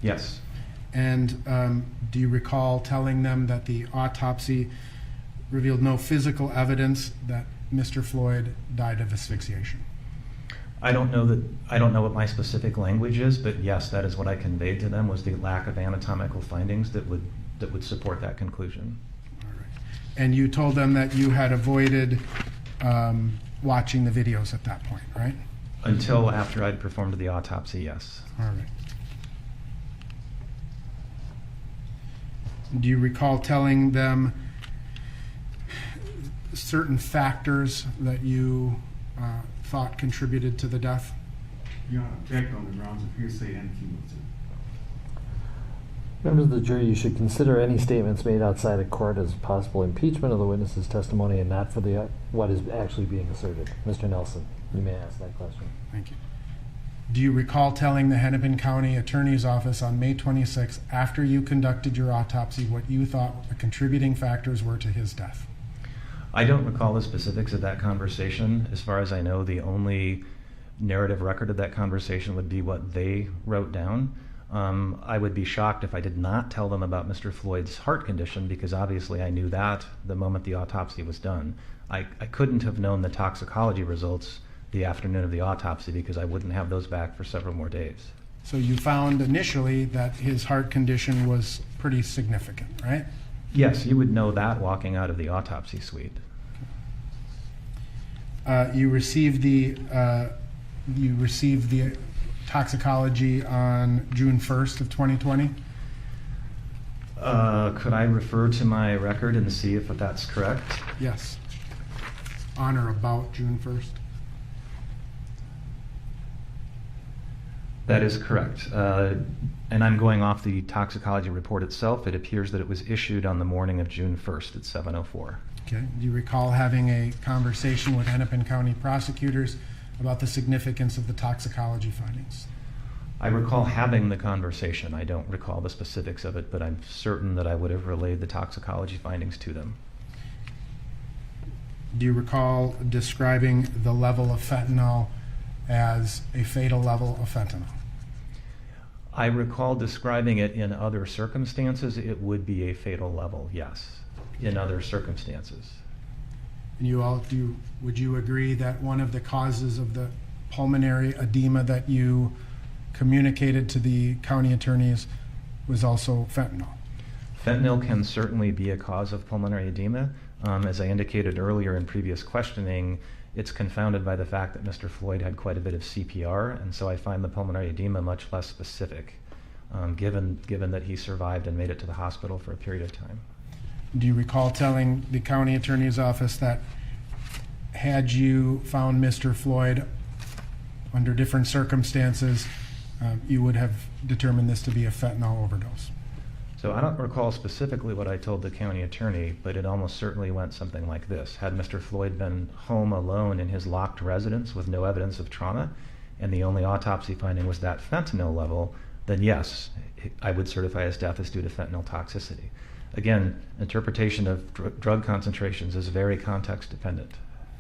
Yes. And do you recall telling them that the autopsy revealed no physical evidence that Mr. Floyd died of asphyxiation? I don't know what my specific language is, but yes, that is what I conveyed to them, was the lack of anatomical findings that would support that conclusion. All right. And you told them that you had avoided watching the videos at that point, right? Until after I'd performed the autopsy, yes. All right. Do you recall telling them certain factors that you thought contributed to the death? Your Honor, object on the grounds of hearsay and cumulative. Members of the jury, you should consider any statements made outside of court as possible impeachment of the witness's testimony and not for what is actually being asserted. Mr. Nelson, you may ask that question. Thank you. Do you recall telling the Hennepin County Attorney's Office on May 26, after you conducted your autopsy, what you thought the contributing factors were to his death? I don't recall the specifics of that conversation. As far as I know, the only narrative record of that conversation would be what they wrote down. I would be shocked if I did not tell them about Mr. Floyd's heart condition, because obviously I knew that the moment the autopsy was done. I couldn't have known the toxicology results the afternoon of the autopsy because I wouldn't have those back for several more days. So you found initially that his heart condition was pretty significant, right? Yes, you would know that walking out of the autopsy suite. You received the toxicology on June 1st of 2020? Could I refer to my record and see if that's correct? Yes. On or about June 1st? That is correct. And I'm going off the toxicology report itself. It appears that it was issued on the morning of June 1st at 7:04. Okay. Do you recall having a conversation with Hennepin County prosecutors about the significance of the toxicology findings? I recall having the conversation. I don't recall the specifics of it, but I'm certain that I would have relayed the toxicology findings to them. Do you recall describing the level of fentanyl as a fatal level of fentanyl? I recall describing it in other circumstances. It would be a fatal level, yes, in other circumstances. And would you agree that one of the causes of the pulmonary edema that you communicated to the county attorneys was also fentanyl? Fentanyl can certainly be a cause of pulmonary edema. As I indicated earlier in previous questioning, it's confounded by the fact that Mr. Floyd had quite a bit of CPR, and so I find the pulmonary edema much less specific, given that he survived and made it to the hospital for a period of time. Do you recall telling the county attorney's office that had you found Mr. Floyd under different circumstances, you would have determined this to be a fentanyl overdose? So I don't recall specifically what I told the county attorney, but it almost certainly went something like this. Had Mr. Floyd been home alone in his locked residence with no evidence of trauma, and the only autopsy finding was that fentanyl level, then yes, I would certify his death as due to fentanyl toxicity. Again, interpretation of drug concentrations is very context dependent.